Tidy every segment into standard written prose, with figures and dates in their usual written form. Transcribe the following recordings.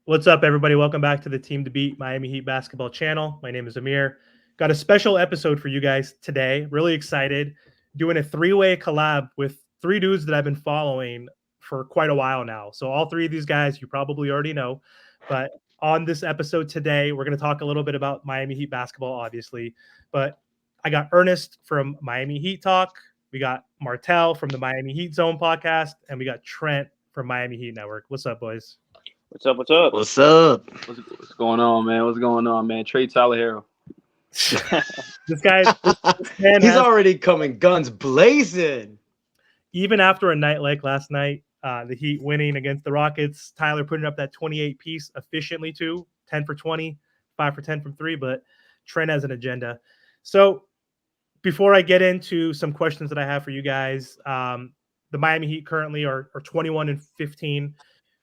What's up, everybody? Welcome back to the Team to Beat Miami Heat basketball channel. My name is Amir. Got a special episode for you guys today. Really excited. Doing a three-way collab with three dudes that I've been following for quite a while now. So all three of these guys you probably already know. But on this episode today, we're going to talk a little bit about Miami Heat basketball, obviously. But I got Ernest from Miami Heat Talk. We got Martel from the Miami Heat Zone podcast. And we got Trent from Miami Heat Network. What's up, boys? What's up? What's up? What's up? What's going on, man? What's going on, man? Trade Tyler Herro. This man He's already coming guns blazing. Even after a night like last night, the Heat winning against the Rockets, Tyler putting up that 28 piece efficiently too, 10 for 20, 5 for 10 from three, but Trent has an agenda. So before I get into some questions that I have for you guys, the Miami Heat currently are 21-15.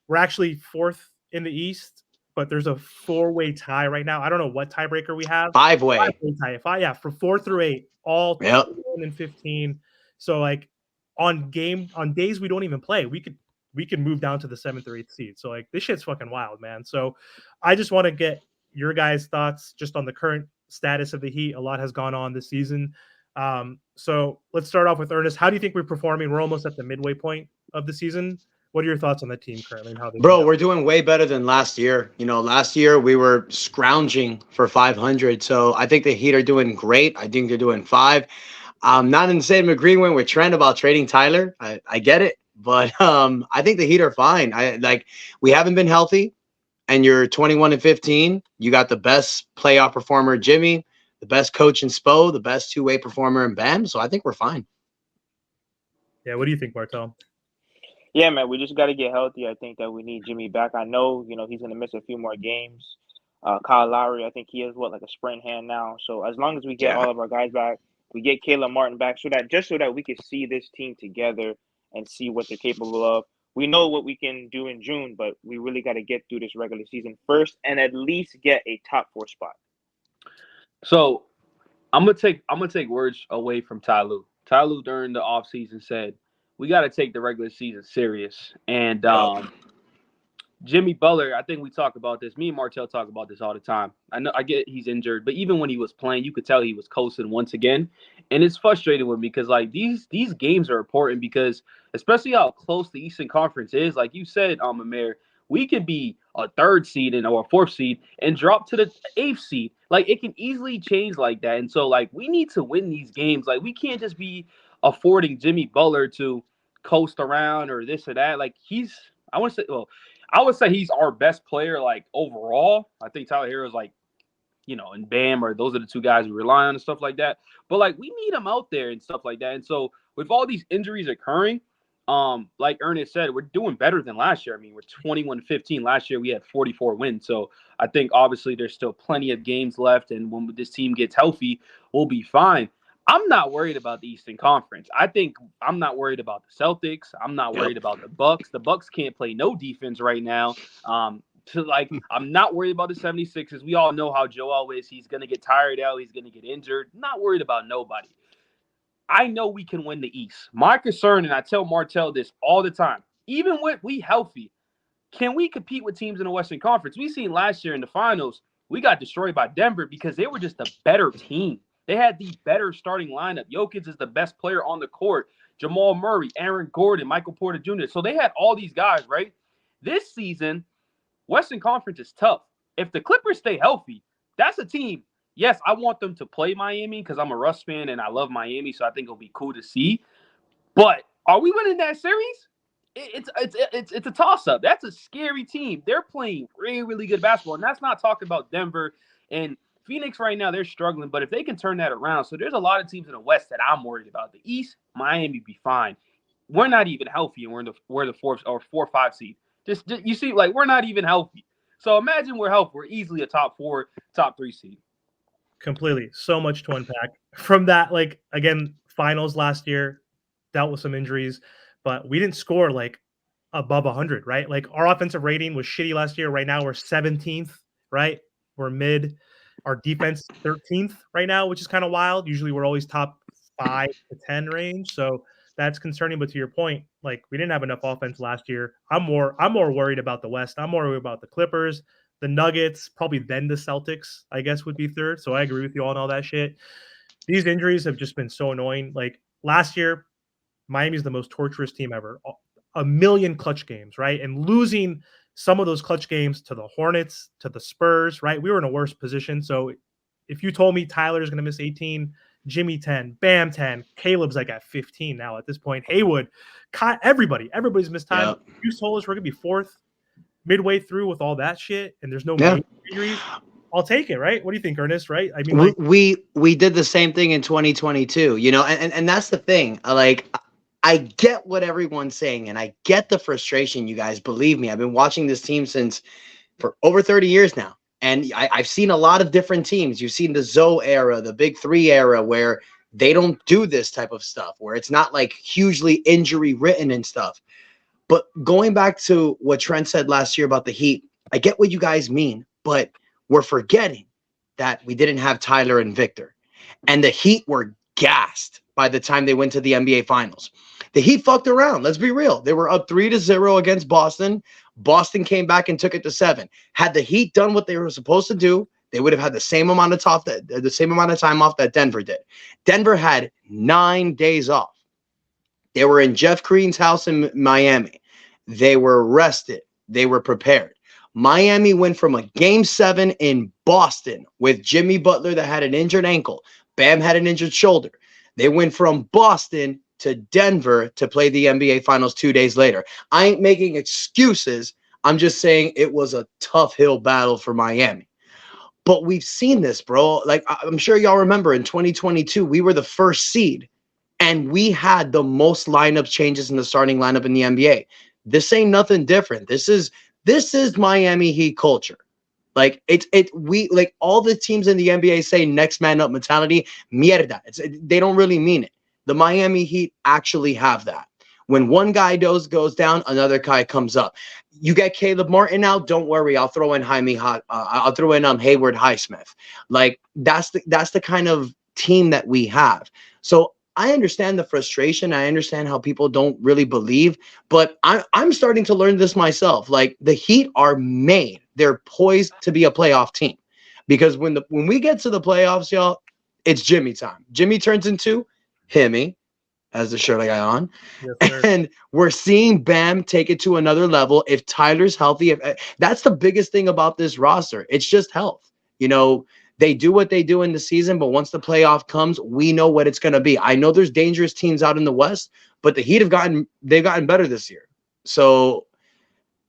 We're actually fourth in the East, but there's a four-way tie right now. I don't know what tiebreaker we have. Five-way tie. From 4 through 8, all 21-15. So like on days we don't even play, we could move down to the 7th or 8th seed. So like this shit's fucking wild, man. So I just want to get your guys' thoughts just on the current status of the Heat. A lot has gone on this season. So let's start off with Ernest. How do you think we're performing? We're almost at the midway point of the season. What are your thoughts on the team currently? And how we're doing way better than last year. You know, last year we were scrounging for 500. So I think the Heat are doing great. I think they're doing 5. I'm not in the same agreement with Trent about trading Tyler. I get it, but I think the Heat are fine. We haven't been healthy, and you're 21-15. You got the best playoff performer, Jimmy, the best coach in Spo, the best two-way performer in Bam. So I think we're fine. Yeah, what do you think, Martel? Yeah, man, we just got to get healthy. I think that we need Jimmy back. I know, he's going to miss a few more games. Kyle Lowry, I think he has like a sprained hand now. So as long as we get all of our guys back, we get Caleb Martin back, so that we can see this team together and see what they're capable of. We know what we can do in June, but we really got to get through this regular season first and at least get a top 4 spot. So I'm gonna take words away from Ty Lue. Ty Lue during the offseason said, we got to take the regular season serious. And Jimmy Butler, I think we talk about this. Me and Martel talk about this all the time. I get he's injured, but even when he was playing, you could tell he was coasting once again. And it's frustrating with me because like these games are important because especially how close the Eastern Conference is. Like you said, Amir, we could be a 3rd seed or a 4th seed and drop to the 8th seed. Like it can easily change like that. And so like we need to win these games. Like we can't just be affording Jimmy Butler to coast around or this or that. Like I would say he's our best player like overall. I think Tyler Herro is like, and Bam, or those are the two guys we rely on and stuff like that. But like we need him out there and stuff like that. And so with all these injuries occurring, like Ernest said, we're doing better than last year. I mean, we're 21-15. Last year we had 44 wins. So I think obviously there's still plenty of games left, and when this team gets healthy, we'll be fine. I'm not worried about the Eastern Conference. I think I'm not worried about the Celtics. I'm not worried about the Bucks. The Bucks can't play no defense right now. I'm not worried about the 76ers. We all know how Joel is. He's going to get tired out. He's going to get injured. Not worried about nobody. I know we can win the East. My concern, and I tell Martel this all the time, even with we healthy, can we compete with teams in the Western Conference? We seen last year in the finals, we got destroyed by Denver because they were just a better team. They had the better starting lineup. Jokic is the best player on the court. Jamal Murray, Aaron Gordon, Michael Porter Jr. So they had all these guys, right? This season, Western Conference is tough. If the Clippers stay healthy, that's a team. Yes, I want them to play Miami because I'm a Russ fan and I love Miami, so I think it'll be cool to see. But are we winning that series? It's a toss-up. That's a scary team. They're playing really, really good basketball, and that's not talking about Denver and Phoenix right now. They're struggling, but if they can turn that around, so there's a lot of teams in the West that I'm worried about. The East, Miami be fine. We're not even healthy, and we're the 4th or 5 seed. Just you see, like we're not even healthy. So imagine we're healthy. We're easily a top 4, top 3 seed. Completely. So much to unpack from that. Like again, finals last year dealt with some injuries, but we didn't score like above 100, right? Like our offensive rating was shitty last year. Right now we're 17th, right? We're mid. Our defense 13th right now, which is kind of wild. Usually we're always top 5 to 10 range. So that's concerning. But to your point, like we didn't have enough offense last year. I'm more worried about the West. I'm more worried about the Clippers, the Nuggets, probably then the Celtics, I guess would be third. So I agree with you on all that shit. These injuries have just been so annoying. Like last year, Miami's the most torturous team ever. A million clutch games, right? And losing some of those clutch games to the Hornets, to the Spurs, right? We were in a worse position. So if you told me Tyler's going to miss 18, Jimmy 10, Bam 10, Caleb's like at 15 now at this point, Haywood, everybody's missed time. Yep. You told us we're going to be fourth midway through with all that shit and there's no Yeah. major injuries. I'll take it, right? What do you think, Ernest, right? I mean, like, we did the same thing in 2022, you know, and that's the thing. Like, I get what everyone's saying, and I get the frustration, you guys. Believe me, I've been watching this team for over 30 years now. And I've seen a lot of different teams. You've seen the Zoe era, the Big Three era, where they don't do this type of stuff, where it's not like hugely injury written and stuff. But going back to what Trent said last year about the Heat, I get what you guys mean, but we're forgetting that we didn't have Tyler and Victor. And the Heat were gassed by the time they went to the NBA Finals. The Heat fucked around. Let's be real. They were up 3-0 against Boston. Boston came back and took it to 7. Had the Heat done what they were supposed to do, they would have had the same amount of time off that Denver did. Denver had 9 days off. They were in Jeff Green's house in Miami. They were rested. They were prepared. Miami went from a game 7 in Boston with Jimmy Butler that had an injured ankle. Bam had an injured shoulder. They went from Boston to Denver to play the NBA Finals 2 days later. I ain't making excuses. I'm just saying it was a tough hill battle for Miami. But we've seen this, bro. Like, I'm sure y'all remember in 2022, we were the first seed, and we had the most lineup changes in the starting lineup in the NBA. This ain't nothing different. This is Miami Heat culture. Like we like all the teams in the NBA say next man up mentality. Mierda. They don't really mean it. The Miami Heat actually have that. When one guy goes down, another guy comes up. You get Caleb Martin out, don't worry. I'll throw in I'll throw in Hayward Highsmith. Like that's the kind of team that we have. So I understand the frustration. I understand how people don't really believe, but I'm starting to learn this myself. Like the Heat are made. They're poised to be a playoff team because when we get to the playoffs, y'all, it's Jimmy time. Jimmy turns into Himmy, as the shirt I got on. Yes, and we're seeing Bam take it to another level. If Tyler's healthy, that's the biggest thing about this roster. It's just health. You know, they do what they do in the season, but once the playoff comes, we know what it's going to be. I know there's dangerous teams out in the West, but the Heat they've gotten better this year. So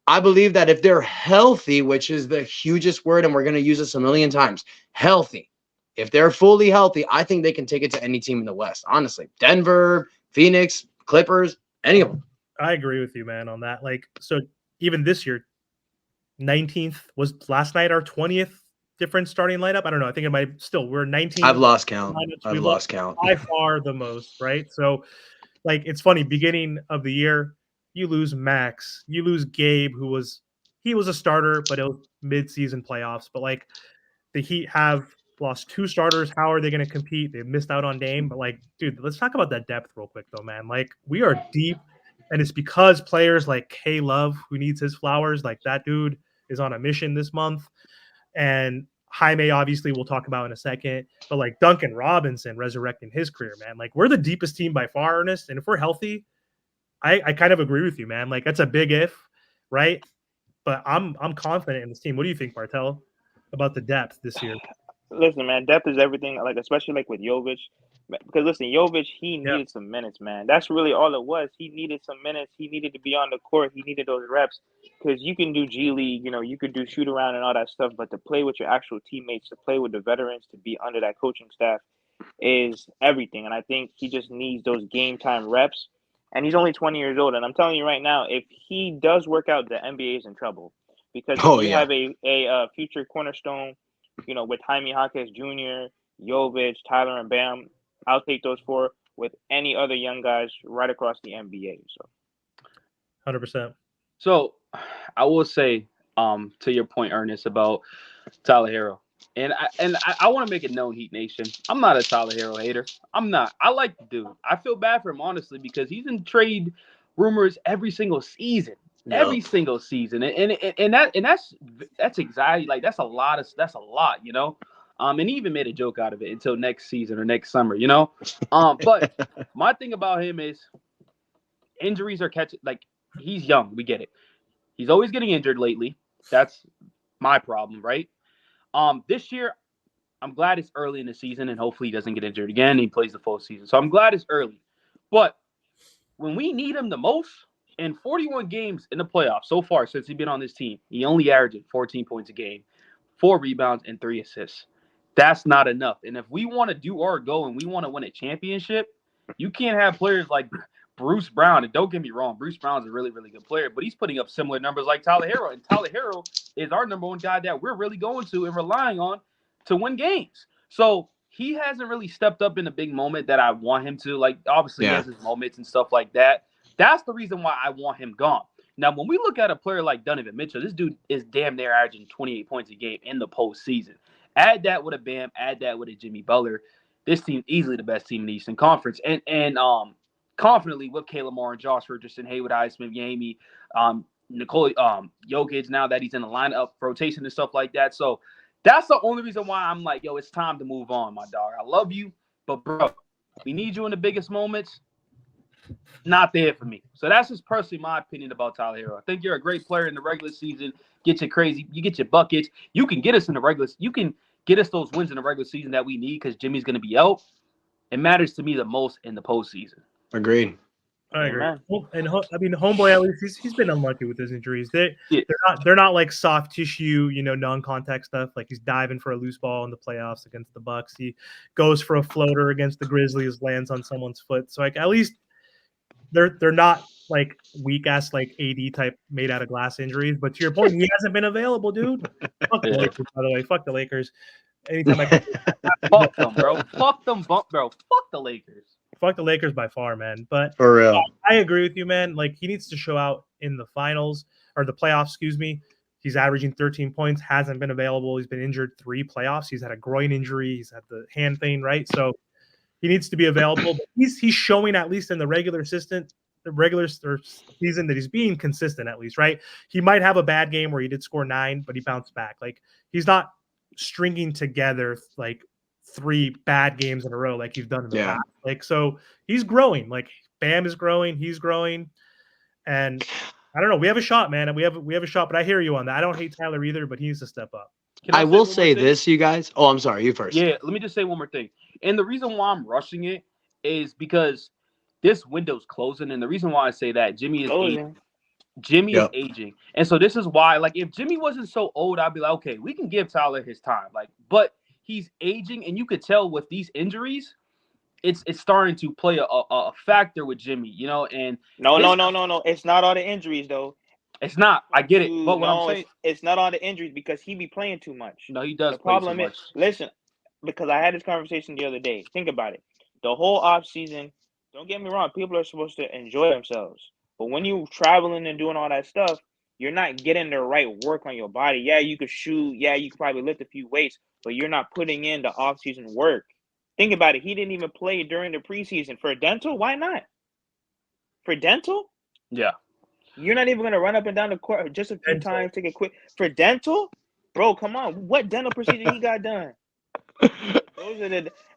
I believe that if they're healthy, which is the hugest word, and we're going to use this a million times, healthy. If they're fully healthy, I think they can take it to any team in the West. Honestly, Denver, Phoenix, Clippers, any of them. I agree with you, man, on that. Like, so even this year, 19th was last night our 20th different starting lineup. I don't know. I think it might still we're 19. I've lost count. I've lost count by far the most, right? So, like, it's funny. Beginning of the year, you lose Max, you lose Gabe, he was a starter, but it was mid-season playoffs. But like, the Heat have lost 2 starters. How are they going to compete? They missed out on Dame. But like, dude, let's talk about that depth real quick, though, man. Like, we are deep, and it's because players like K Love, who needs his flowers, like that dude is on a mission this month, and Jaime, obviously, we'll talk about in a second. But like Duncan Robinson resurrecting his career, man. Like, we're the deepest team by far, Ernest. And if we're healthy, I kind of agree with you, man. Like, that's a big if, right? But I'm confident in this team. What do you think, Bartel, about the depth this year? Listen, man, depth is everything. Like, especially like with Jovic, because listen, Jovic, he needed some minutes, man. That's really all it was. He needed some minutes. He needed to be on the court. He needed those reps. Because you can do G League, you know, you could do shoot around and all that stuff, but to play with your actual teammates, to play with the veterans, to be under that coaching staff is everything. And I think he just needs those game time reps. And he's only 20 years old. And I'm telling you right now, if he does work out, the NBA is in trouble. Because if you have a future cornerstone, you know, with Jaime Jaquez Jr., Jovic, Tyler, and Bam, I'll take those 4 with any other young guys right across the NBA. So, 100%. So, I will say, to your point, Ernest, about Tyler Herro. And I want to make it known, Heat Nation, I'm not a Tyler Herro hater. I'm not. I like the dude. I feel bad for him, honestly, because he's in trade rumors every single season. Every single season. And that's anxiety. Like that's a lot, you know. And he even made a joke out of it until next season or next summer, you know. But my thing about him is injuries are catching. Like he's young, we get it. He's always getting injured lately. That's my problem, right? This year, I'm glad it's early in the season, and hopefully he doesn't get injured again. And he plays the full season, so I'm glad it's early. But when we need him the most, in 41 games in the playoffs so far since he's been on this team, he only averaged 14 points a game, 4 rebounds, and 3 assists. That's not enough. And if we want to do our goal and we want to win a championship, you can't have players like Bruce Brown. And don't get me wrong, Bruce Brown's a really, really good player, but he's putting up similar numbers like Tyler Herro. And Tyler Herro is our number one guy that we're really going to and relying on to win games. So he hasn't really stepped up in a big moment that I want him to. Like, obviously, he has his moments and stuff like that. That's the reason why I want him gone. Now, when we look at a player like Donovan Mitchell, this dude is damn near averaging 28 points a game in the postseason. Add that with a Bam, add that with a Jimmy Butler. This team easily the best team in the Eastern Conference. And confidently with Caleb Moore and Josh Richardson, Haywood Highsmith, Jaime, Nikola Jokic, now that he's in the lineup rotation and stuff like that. So that's the only reason why I'm like, yo, it's time to move on, my dog. I love you, but bro, we need you in the biggest moments. Not there for me. So that's just personally my opinion about Tyler Herro. I think you're a great player in the regular season. Get you crazy. You get your buckets. You can get us in the regular. You can get us those wins in the regular season that we need because Jimmy's going to be out. It matters to me the most in the postseason. Agreed. I agree. And I mean, homeboy, at least he's been unlucky with his injuries. They're not like soft tissue, non-contact stuff. Like he's diving for a loose ball in the playoffs against the Bucks. He goes for a floater against the Grizzlies, lands on someone's foot. So like at least they're not like weak ass like AD type made out of glass injuries. But to your point, he hasn't been available, dude. Fuck the Lakers, by the way. Fuck the Lakers. Anytime I fuck them, bro. Fuck them, bro. Fuck the Lakers. Fuck the Lakers by far, man. But for real, I agree with you, man. Like he needs to show out in the finals or the playoffs. Excuse me. He's averaging 13 points. Hasn't been available. He's been injured 3 playoffs. He's had a groin injury. He's had the hand thing, right? So he needs to be available. But he's showing at least in the regular season that he's being consistent at least, right? He might have a bad game where he did score 9, but he bounced back. Like he's not stringing together like 3 bad games in a row like he's done in the past. Like so he's growing. Like Bam is growing, he's growing, and I don't know. We have a shot, man, and we have a shot. But I hear you on that. I don't hate Tyler either, but he needs to step up. I will say this, you guys. Oh, I'm sorry. You first. Yeah, let me just say one more thing. And the reason why I'm rushing it is because this window's closing, and the reason why I say that Jimmy is aging. Jimmy is aging, and so this is why. Like, if Jimmy wasn't so old, I'd be like, okay, we can give Tyler his time. Like, but he's aging, and you could tell with these injuries, it's starting to play a factor with Jimmy, And no. It's not all the injuries though. It's not. I get it, but what I'm saying, it's not all the injuries because he be playing too much. No, he does. The problem is, listen, because I had this conversation the other day. Think about it. The whole off season. Don't get me wrong. People are supposed to enjoy themselves, but when you traveling and doing all that stuff, you're not getting the right work on your body. Yeah, you could shoot. Yeah, you could probably lift a few weights, but you're not putting in the off season work. Think about it. He didn't even play during the preseason. For dental, why not? For dental? Yeah. You're not even going to run up and down the court just a few times, take a quick. For dental? Bro, come on. What dental procedure he got done? Those are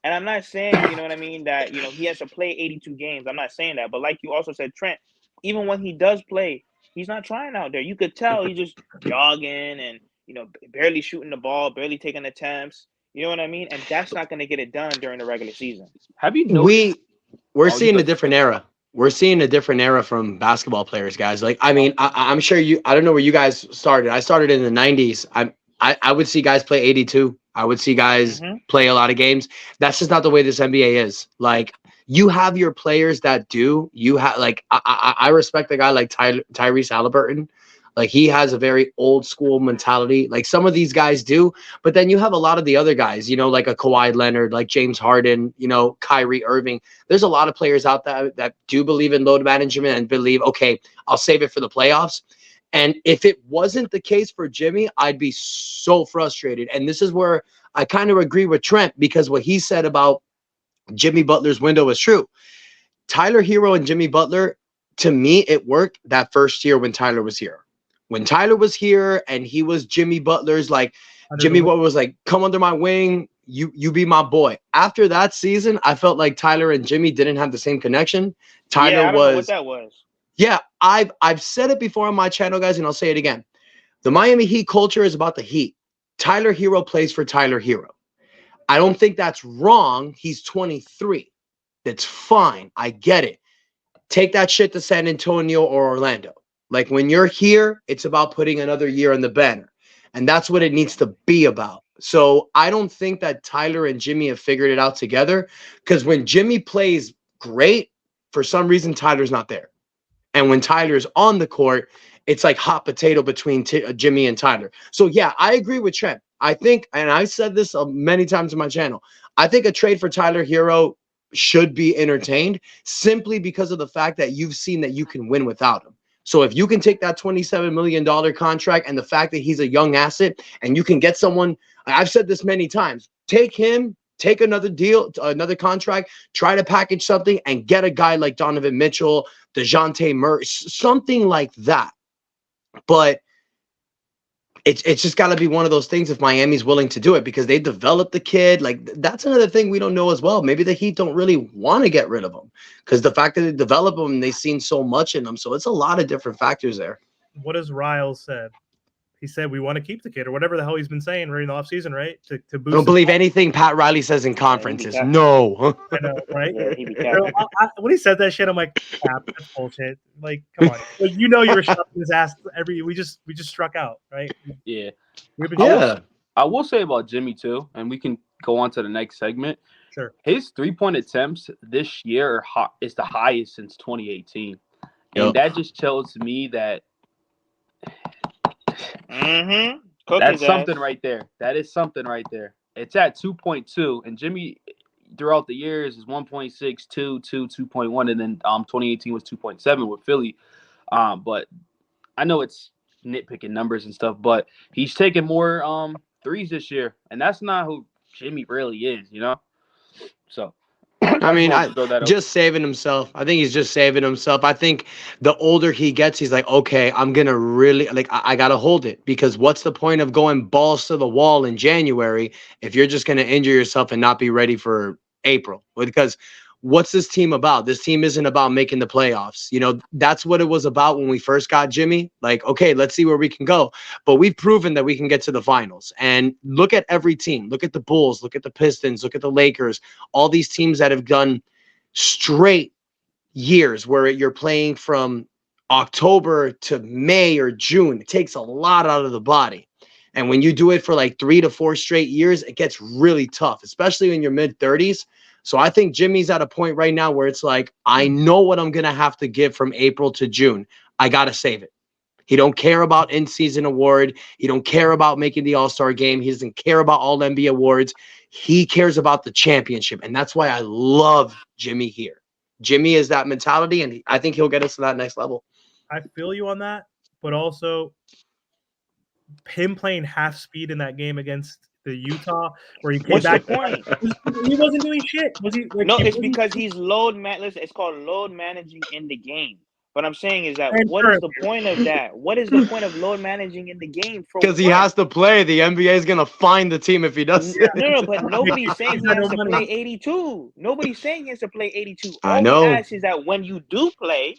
and I'm not saying, you know what I mean, that, he has to play 82 games. I'm not saying that. But like you also said, Trent, even when he does play, he's not trying out there. You could tell he's just jogging and, barely shooting the ball, barely taking attempts. You know what I mean? And that's not going to get it done during the regular season. Have you noticed? We're seeing a different era. We're seeing a different era from basketball players, guys. Like, I mean, I'm sure I don't know where you guys started. I started in the 90s. I would see guys play 82. I would see guys play a lot of games. That's just not the way this NBA is. Like, you have your players that do. You have, like, I respect a guy like Tyrese Halliburton. Like, he has a very old school mentality. Like, some of these guys do, but then you have a lot of the other guys, like a Kawhi Leonard, like James Harden, Kyrie Irving. There's a lot of players out there that do believe in load management and believe, okay, I'll save it for the playoffs. And if it wasn't the case for Jimmy, I'd be so frustrated. And this is where I kind of agree with Trent, because what he said about Jimmy Butler's window is true. Tyler Herro and Jimmy Butler, to me, it worked that first year when Tyler was here. When Tyler was here and he was Jimmy Butler's, like, Jimmy Butler was like, come under my wing, you be my boy. After that season, I felt like Tyler and Jimmy didn't have the same connection. Tyler I don't know what that was. Yeah, I've said it before on my channel, guys, and I'll say it again. The Miami Heat culture is about the Heat. Tyler Herro plays for Tyler Herro. I don't think that's wrong. He's 23. That's fine. I get it. Take that shit to San Antonio or Orlando. Like, when you're here, it's about putting another year on the banner. And that's what it needs to be about. So I don't think that Tyler and Jimmy have figured it out together, because when Jimmy plays great, for some reason, Tyler's not there. And when Tyler's on the court, it's like hot potato between Jimmy and Tyler. So, yeah, I agree with Trent. I think, and I said this many times on my channel, I think a trade for Tyler Herro should be entertained, simply because of the fact that you've seen that you can win without him. So if you can take that $27 million contract and the fact that he's a young asset, and you can get someone, I've said this many times, take him, take another deal, another contract, try to package something and get a guy like Donovan Mitchell, DeJounte Murray, something like that. But it's just got to be one of those things if Miami's willing to do it, because they developed the kid. Like, that's another thing we don't know as well. Maybe the Heat don't really want to get rid of him, because the fact that they develop him, they've seen so much in him. So it's a lot of different factors there. What has Riles said? He said we want to keep the kid, or whatever the hell he's been saying during the offseason, right? To boost. I don't believe anything Pat Riley says in conferences. No. I know, right? Yeah, he be capping. When he said that shit, I'm like, cap, that's bullshit. Like, come on. Like, you know, you were shoving his ass we just struck out, right? Yeah. Yeah. I will say about Jimmy too, and we can go on to the next segment. Sure. His 3-point attempts this year is the highest since 2018. And Yep. that just tells me that That's something right there. That is something right there. It's at 2.2, and Jimmy throughout the years is 1.6, 2, 2.1, and then 2018 was 2.7 with Philly. But I know it's nitpicking numbers and stuff, but he's taking more threes this year, and that's not who Jimmy really is, you know. So I mean, just saving himself. I think he's just saving himself. I think the older he gets, he's like, okay, I'm going to really, like, I got to hold it, because what's the point of going balls to the wall in January if you're just going to injure yourself and not be ready for April? Because what's this team about? This team isn't about making the playoffs. You know, that's what it was about when we first got Jimmy. Like, okay, let's see where we can go. But we've proven that we can get to the finals. And look at every team. Look at the Bulls. Look at the Pistons. Look at the Lakers. All these teams that have done straight years where you're playing from October to May or June. It takes a lot out of the body. And when you do it for like 3 to 4 straight years, it gets really tough, especially in your mid-30s. So I think Jimmy's at a point right now where it's like, I know what I'm going to have to give from April to June. I got to save it. He don't care about in-season award. He don't care about making the All-Star game. He doesn't care about all NBA awards. He cares about the championship. And that's why I love Jimmy here. Jimmy is that mentality, and I think he'll get us to that next level. I feel you on that, but also him playing half speed in that game against the Utah, where he came back. What's the point? He wasn't doing shit. Was he? Like, no, it's because he's it's called load managing in the game. What I'm saying is that what is the point of that? What is the point of load managing in the game? Because he has to play. The NBA is going to find the team if he doesn't. No, but nobody's saying he has to play 82. Nobody's saying he has to play 82. I know. All we ask is that when you do play,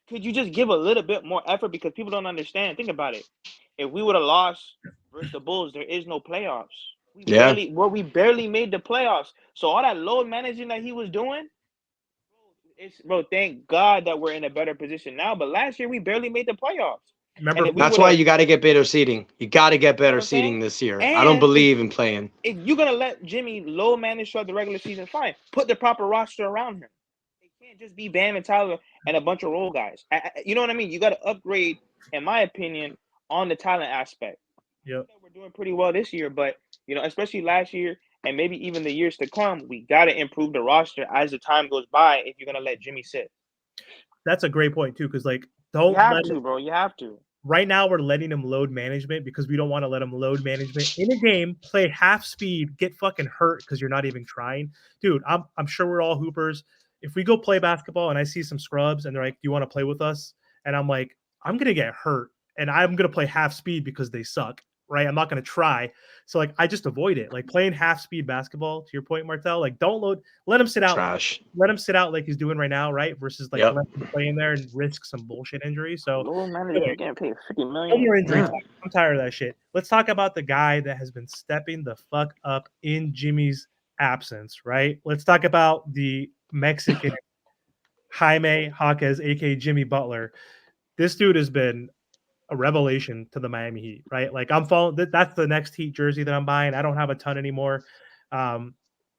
could you just give a little bit more effort? Because people don't understand. Think about it. If we would have lost versus the Bulls, there is no playoffs. We barely made the playoffs. So all that load managing that he was doing, thank God that we're in a better position now. But last year we barely made the playoffs. Remember, that's why you got to get better seeding. You got to get better seeding this year. I don't believe in playing. If you're gonna let Jimmy low manage throughout the regular season, fine. Put the proper roster around him. It can't just be Bam and Tyler and a bunch of role guys. You know what I mean? You got to upgrade, in my opinion, on the talent aspect. Yep. We're doing pretty well this year, but you know, especially last year and maybe even the years to come, we got to improve the roster as the time goes by if you're gonna let Jimmy sit. That's a great point too, because like you have to. Right now, we're letting him load management because we don't want to let him load management in a game, play half speed, get fucking hurt because you're not even trying. Dude, I'm sure we're all hoopers. If we go play basketball and I see some scrubs and they're like, "Do you want to play with us?" and I'm like, I'm gonna get hurt and I'm gonna play half speed because they suck, right? I'm not gonna try. So like, I just avoid it. Like playing half speed basketball. To your point, Martel, like don't load. Let him sit out. Trash. Let him sit out like he's doing right now, right? Versus like Yep. let him play in there and risk some bullshit injury. So. Low manager, you're getting paid $50 No million. more injury Yeah. talk. I'm tired of that shit. Let's talk about the guy that has been stepping the fuck up in Jimmy's absence, right? Let's talk about the Mexican Jaime Jaquez, aka Jimmy Butler. This dude has been a revelation to the Miami Heat, right? Like I'm following. That's the next Heat jersey that I'm buying. I don't have a ton anymore.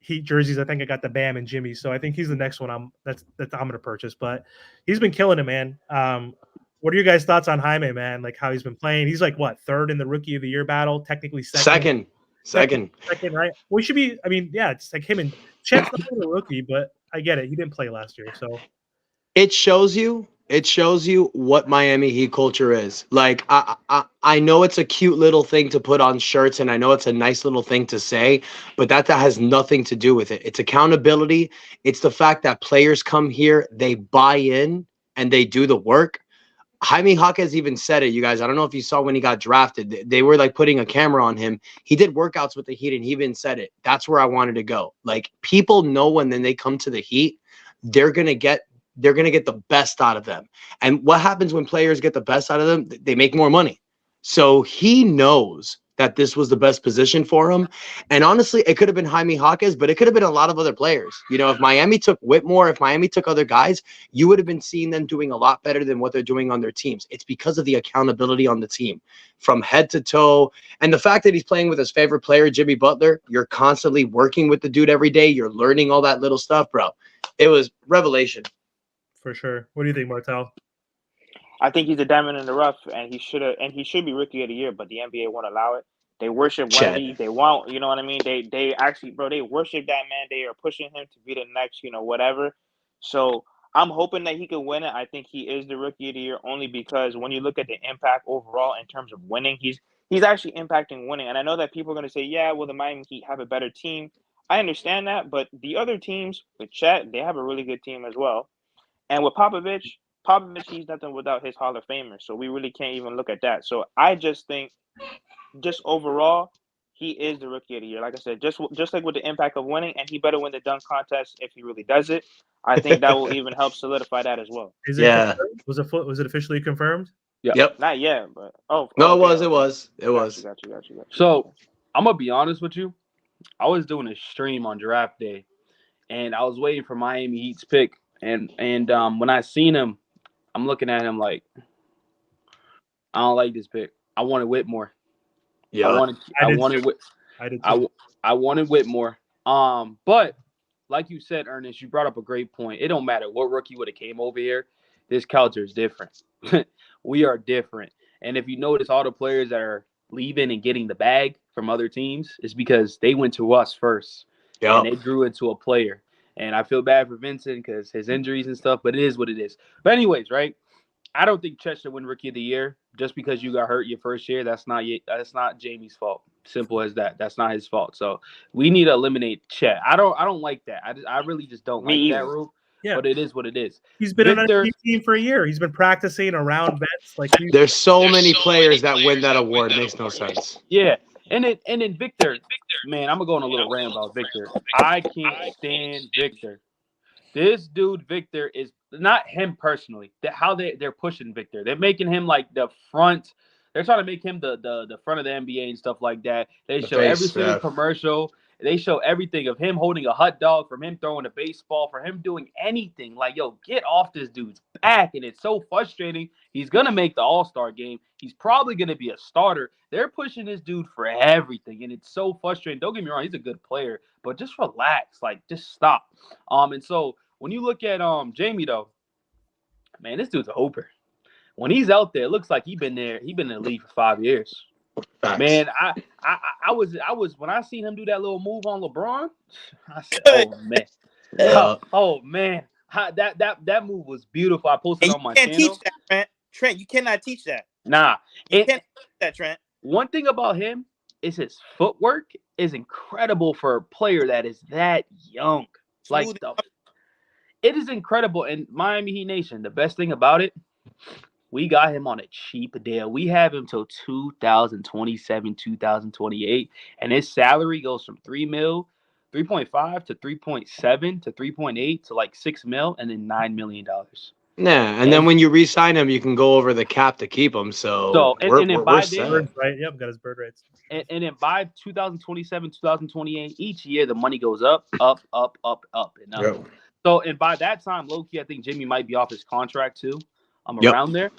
Heat jerseys. I think I got the Bam and Jimmy, so I think he's the next one I'm gonna purchase. But he's been killing it, man. What are your guys' thoughts on Jaime, man? Like how he's been playing? He's like what, third in the Rookie of the Year battle? Technically second, right? We should be. I mean, yeah, it's like him and Chet's not even a rookie, but I get it. He didn't play last year, so It shows you what Miami Heat culture is. Like I know it's a cute little thing to put on shirts and I know it's a nice little thing to say, but that has nothing to do with it. It's accountability. It's the fact that players come here, they buy in and they do the work. Jaime Jaquez even said it, you guys. I don't know if you saw when he got drafted. They were like putting a camera on him. He did workouts with the Heat and he even said it. That's where I wanted to go. Like people know when then they come to the Heat, they're going to get the best out of them. And what happens when players get the best out of them? They make more money. So he knows that this was the best position for him. And honestly, it could have been Jaime Jaquez, but it could have been a lot of other players. You know, if Miami took Whitmore, if Miami took other guys, you would have been seeing them doing a lot better than what they're doing on their teams. It's because of the accountability on the team from head to toe. And the fact that he's playing with his favorite player, Jimmy Butler, you're constantly working with the dude every day. You're learning all that little stuff, bro. It was revelation. for sure. What do you think, Martel? I think he's a diamond in the rough, and he should be Rookie of the Year, but the NBA won't allow it. They worship Wemby. They want, you know what I mean? They actually, bro, they worship that man. They are pushing him to be the next, whatever. So I'm hoping that he can win it. I think he is the Rookie of the Year only because when you look at the impact overall in terms of winning, he's actually impacting winning. And I know that people are going to say, yeah, well, the Miami Heat have a better team. I understand that, but the other teams with Chet, they have a really good team as well. And with Popovich, he's nothing without his Hall of Famers. So we really can't even look at that. So I just think, just overall, he is the Rookie of the Year. Like I said, just like with the impact of winning, and he better win the dunk contest if he really does it. I think that will even help solidify that as well. Is it confirmed? Was it officially confirmed? Yeah. Yep. Not yet, but no, okay. it was. Got you. So I'm gonna be honest with you. I was doing a stream on draft day, and I was waiting for Miami Heat's pick. And when I seen him, I'm looking at him like, I don't like this pick. I wanted Whitmore. Yeah, I wanted Whitmore. But like you said, Ernest, you brought up a great point. It don't matter what rookie would have came over here. This culture is different. We are different. And if you notice, all the players that are leaving and getting the bag from other teams is because they went to us first. Yep. And they grew into a player. And I feel bad for Vincent because his injuries and stuff, but it is what it is. But anyways, right? I don't think Chet should win Rookie of the Year just because you got hurt your first year. That's not Jamie's fault. Simple as that. That's not his fault. So we need to eliminate Chet. I don't like that. I really just don't like that rule. Yeah. But it is what it is. He's been on a team for a year. He's been practicing around vets. Like there's so many players that win that award. It makes no sense. Yeah. And then Victor, man, I'm gonna go on a little rant about Victor. I can't stand Victor. This dude, Victor, is not him personally. How they're pushing Victor. They're making him like the front. They're trying to make him the front of the NBA and stuff like that. They show every single commercial. They show everything of him holding a hot dog, from him throwing a baseball, for him doing anything. Like, yo, get off this dude's back. And it's so frustrating. He's going to make the All-Star game. He's probably going to be a starter. They're pushing this dude for everything. And it's so frustrating. Don't get me wrong. He's a good player. But just relax. Like, just stop. And so when you look at Jamie, though, man, this dude's a hooper. When he's out there, it looks like he's been in the league for 5 years. Facts. Man, I was when I seen him do that little move on LeBron, I said, "Oh man, oh man, that move was beautiful." I posted on my channel. You can't teach that, man. Trent, you cannot teach that. Nah. You can't do that, Trent. One thing about him is his footwork is incredible for a player that is that young. Smooth. It is incredible. And Miami Heat Nation, the best thing about it, we got him on a cheap deal. We have him till 2027, 2028, and his salary goes from 3.5 to 3.7 to 3.8 to like 6 mil, and then $9 million. Yeah, and then when you re-sign him, you can go over the cap to keep him. So we're set. Birds, right? Yep, got his bird rights. And then by 2027, 2028, each year the money goes up, up, up, up, up, and up. Yep. So, and by that time, low-key, I think Jimmy might be off his contract too. I'm Yep. around there.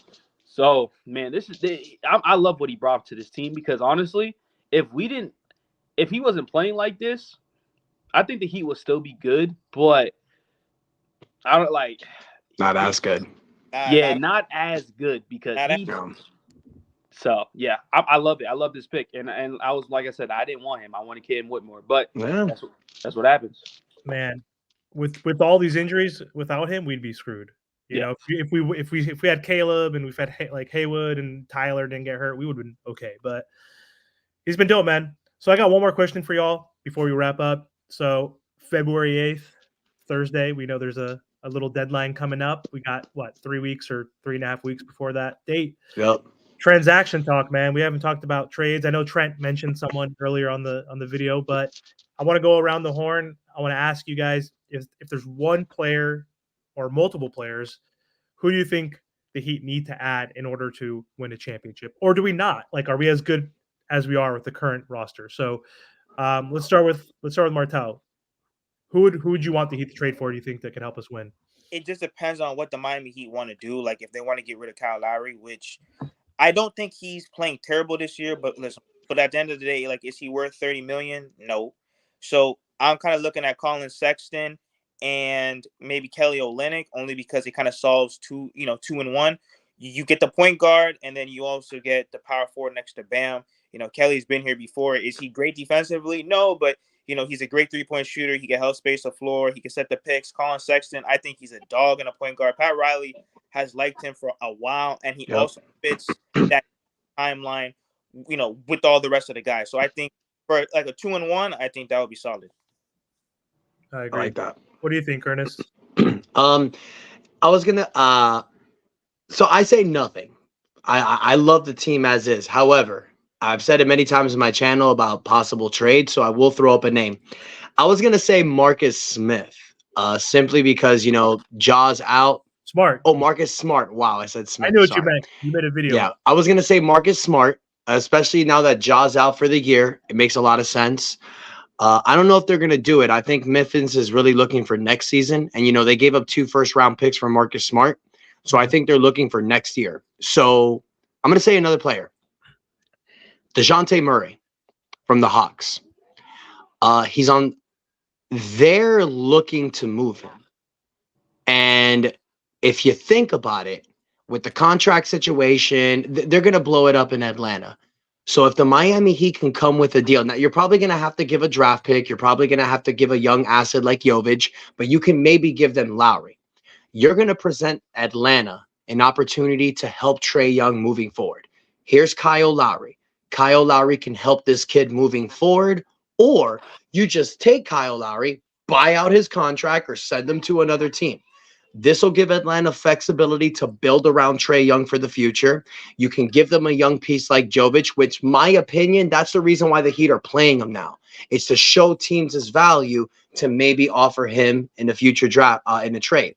So, man, I love what he brought to this team because honestly, if he wasn't playing like this, I think the Heat would still be good, but I don't like. Not as good. Not as good because So yeah, I love it. I love this pick, and I was like I said, I didn't want him. I wanted Cam Whitmore, but that's what happens. Man, with all these injuries, without him, we'd be screwed. You know, if we had Caleb and we've had like Haywood and Tyler didn't get hurt, we would have been okay. But he's been dope, man. So I got one more question for y'all before we wrap up. So February 8th, Thursday, we know there's a little deadline coming up. We got 3 weeks or 3.5 weeks before that date. Yep. Transaction talk, man. We haven't talked about trades. I know Trent mentioned someone earlier on the video, but I want to go around the horn. I want to ask you guys if there's one player or multiple players, who do you think the Heat need to add in order to win a championship, or do we not? Like, are we as good as we are with the current roster? So, let's start with Martel. Who would you want the Heat to trade for? Do you think that could help us win? It just depends on what the Miami Heat want to do. Like, if they want to get rid of Kyle Lowry, which I don't think he's playing terrible this year, but listen, but at the end of the day, like, is he worth $30 million? No. So I'm kind of looking at Colin Sexton and maybe Kelly Olynyk, only because it kind of solves 2-in-1. You get the point guard, and then you also get the power forward next to Bam. Kelly's been here before. Is he great defensively? No, but he's a great three-point shooter. He can help space the floor. He can set the picks. Colin Sexton, I think he's a dog in a point guard. Pat Riley has liked him for a while, and he also fits that timeline, with all the rest of the guys. So I think for like a 2-in-1, I think that would be solid. I agree. I like that. What do you think, Ernest? I was gonna. So I say nothing. I love the team as is. However, I've said it many times in my channel about possible trades, so I will throw up a name. I was gonna say Marcus Smith, simply because Jaws out. Smart. Oh, Marcus Smart. Wow, I said Smith. I knew what you meant. You made a video. Yeah, I was gonna say Marcus Smart, especially now that Jaws out for the year. It makes a lot of sense. I don't know if they're going to do it. I think Memphis is really looking for next season. And, they gave up 2 first-round picks for Marcus Smart. So I think they're looking for next year. So I'm going to say another player. DeJounte Murray from the Hawks. They're looking to move him. And if you think about it, with the contract situation, they're going to blow it up in Atlanta. So if the Miami Heat can come with a deal, now you're probably going to have to give a draft pick. You're probably going to have to give a young asset like Jovic, but you can maybe give them Lowry. You're going to present Atlanta an opportunity to help Trae Young moving forward. Here's Kyle Lowry. Kyle Lowry can help this kid moving forward, or you just take Kyle Lowry, buy out his contract, or send him to another team. This will give Atlanta flexibility to build around Trae Young for the future. You can give them a young piece like Jovic, which, my opinion, that's the reason why the Heat are playing him now. It's to show teams his value to maybe offer him in the future draft, in a trade.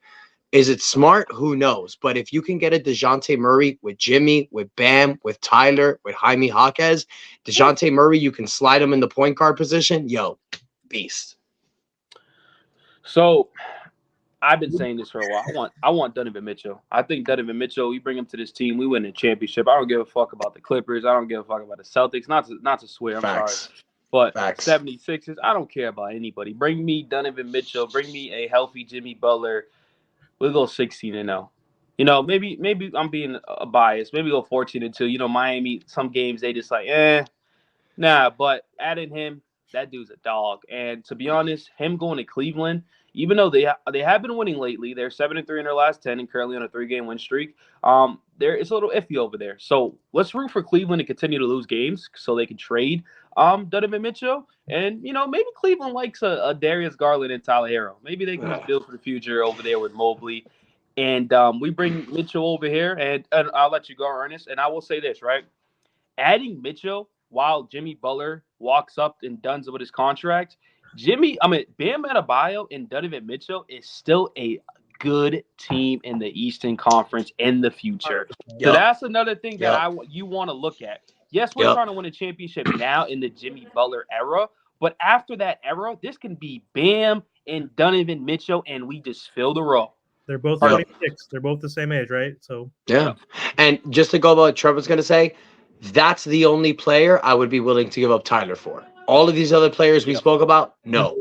Is it smart? Who knows? But if you can get a DeJounte Murray with Jimmy, with Bam, with Tyler, with Jaime Jaquez, DeJounte Murray, you can slide him in the point guard position. Yo, beast. So I've been saying this for a while. I want Donovan Mitchell. I think Donovan Mitchell, we bring him to this team, we win a championship. I don't give a fuck about the Clippers. I don't give a fuck about the Celtics. Not to swear, I'm sorry. But 76ers, I don't care about anybody. Bring me Donovan Mitchell. Bring me a healthy Jimmy Butler. We'll go 16-0. Maybe I'm being biased. Maybe go 14-2. Miami, some games they just like, nah. But adding him, that dude's a dog. And to be honest, him going to Cleveland, even though they have been winning lately, they're 7-3 in their last 10 and currently on a 3-game win streak. It's a little iffy over there. So let's root for Cleveland to continue to lose games so they can trade Donovan Mitchell. And maybe Cleveland likes a Darius Garland and Tyler Herro. Maybe they can just build for the future over there with Mobley. And we bring Mitchell over here, and I'll let you go, Ernest. And I will say this, right? Adding Mitchell while Jimmy Butler walks up and done's with his contract, Bam Adebayo and Donovan Mitchell is still a good team in the Eastern Conference in the future. So that's another thing that you want to look at. Yes, we're trying to win a championship now in the Jimmy Butler era, but after that era, this can be Bam and Donovan Mitchell, and we just fill the role. They're both 26. They're both the same age, right? So And just to go about what Trevor was going to say, that's the only player I would be willing to give up Tyler for. All of these other players we spoke about, no.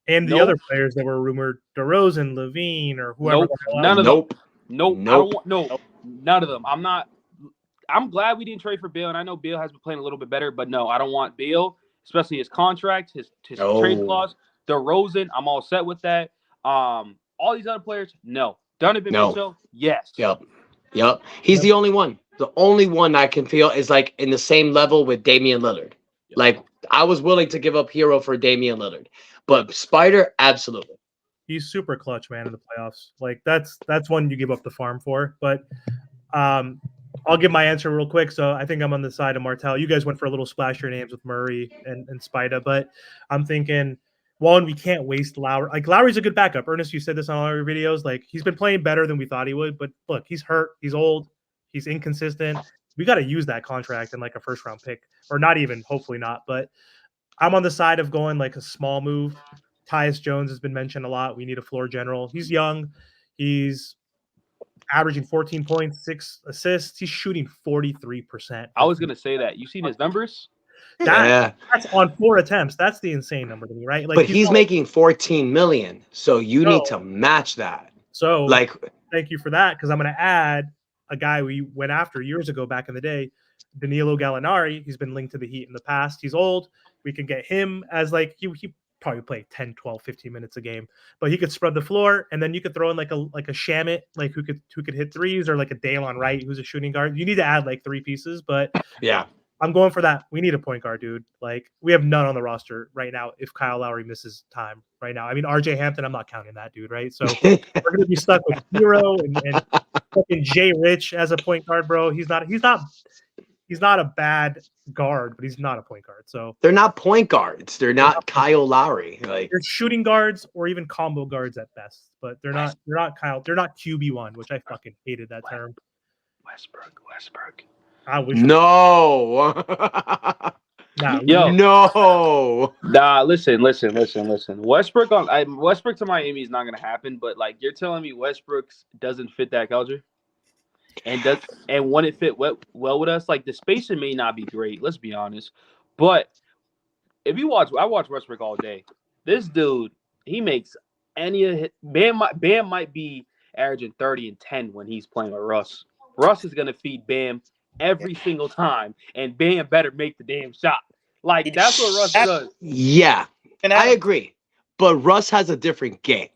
And the other players that were rumored, DeRozan, Levine, or whoever. None of them. Nope. Nope. None of them. I'm glad we didn't trade for Beal, and I know Beal has been playing a little bit better, but no, I don't want Beal, especially his contract, his trade clause. DeRozan, I'm all set with that. All these other players, no. Donovan Mitchell, yes. Yep. He's the only one. The only one I can feel is like in the same level with Damian Lillard. Yep. Like I was willing to give up Herro for Damian Lillard, but Spider, absolutely. He's super clutch, man, in the playoffs. Like that's one you give up the farm for. But I'll give my answer real quick. So I think I'm on the side of Martell. You guys went for a little splasher names with Murray and Spida, but I'm thinking, one, we can't waste Lowry. Like Lowry's a good backup. Ernest, you said this on all your videos. Like he's been playing better than we thought he would. But look, he's hurt. He's old. He's inconsistent. We got to use that contract in like a first round pick, or not even. Hopefully not. But I'm on the side of going like a small move. Tyus Jones has been mentioned a lot. We need a floor general. He's young. He's averaging 14 points, 6 assists. He's shooting 43%. I was gonna say that. You seen his numbers? That's on 4 attempts. That's the insane number to me, right? Like, but he's making $14 million, so you need to match that. So, thank you for that, because I'm going to add a guy we went after years ago back in the day, Danilo Gallinari. He's been linked to the Heat in the past. He's old. We can get him as like he probably play 10, 12, 15 minutes a game, but he could spread the floor, and then you could throw in like a Shamit, like who could hit threes, or like a Daylon Wright who's a shooting guard. You need to add like 3 pieces, but I'm going for that. We need a point guard, dude. Like we have none on the roster right now if Kyle Lowry misses time right now. I mean, RJ Hampton, I'm not counting that dude, right? So we're gonna be stuck with Hero and fucking Jay Rich as a point guard, bro. He's not a bad guard, but he's not a point guard. So they're not point guards. They're not Kyle Lowry. Like they're shooting guards or even combo guards at best, but they're not QB1, which I fucking hated that term. Westbrook. I wish. No. No. Nah, listen. Westbrook to Miami is not gonna happen, but like you're telling me Westbrook doesn't fit that culture? And when it fit well with us, like the spacing may not be great, let's be honest. But if you watch, I watch Westbrook all day. This dude, he makes any of his Bam might be averaging 30 and 10 when he's playing with Russ. Russ is gonna feed Bam every single time, and Bam better make the damn shot. Like that's what Russ does. Yeah, and I agree. But Russ has a different game.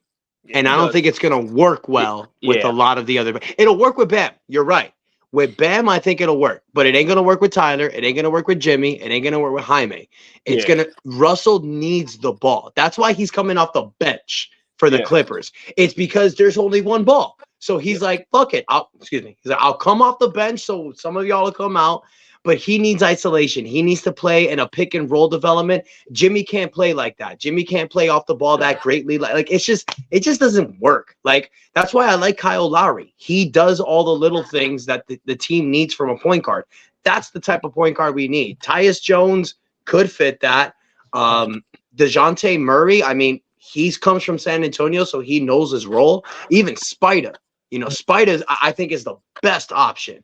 And I don't think it's going to work well with a lot of the other. It'll work with Bam. You're right. With Bam, I think it'll work. But it ain't going to work with Tyler. It ain't going to work with Jimmy. It ain't going to work with Jaime. It's going to – Russell needs the ball. That's why he's coming off the bench for the Clippers. It's because there's only one ball. So he's like, fuck it. He's like, I'll come off the bench so some of y'all will come out. But he needs isolation. He needs to play in a pick and roll development. Jimmy can't play like that. Jimmy can't play off the ball that greatly. Like it just doesn't work. Like that's why I like Kyle Lowry. He does all the little things that the team needs from a point guard. That's the type of point guard we need. Tyus Jones could fit that. DeJounte Murray, I mean, he comes from San Antonio, so he knows his role. Even Spida, Spida, I think is the best option.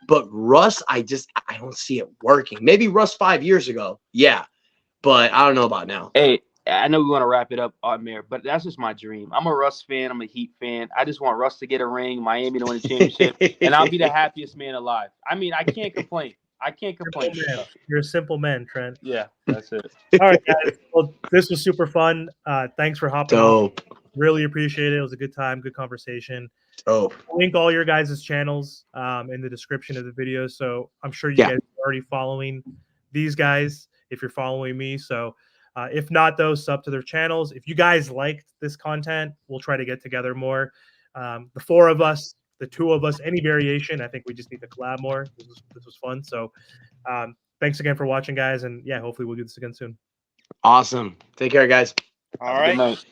But Russ, I don't see it working. Maybe Russ 5 years ago, but I don't know about now. Hey, I know we want to wrap it up, Amir, but that's just my dream. I'm a Russ fan. I'm a Heat fan. I just want Russ to get a ring, Miami to win a championship, and I'll be the happiest man alive. I mean, I can't complain. I can't complain. Simple man. You're a simple man, Trent. Yeah, that's it. All right, guys. Well, this was super fun. Thanks for hopping on. Dope. Really appreciate it. It was a good time, good conversation. Dope. I'll link all your guys' channels in the description of the video. So I'm sure you Yeah. guys are already following these guys if you're following me. So if not, though, sub to their channels. If you guys liked this content, we'll try to get together more. The 4 of us, the 2 of us, any variation. I think we just need to collab more. This was fun. So thanks again for watching, guys. And yeah, hopefully we'll do this again soon. Awesome. Take care, guys. All Have a right. good night.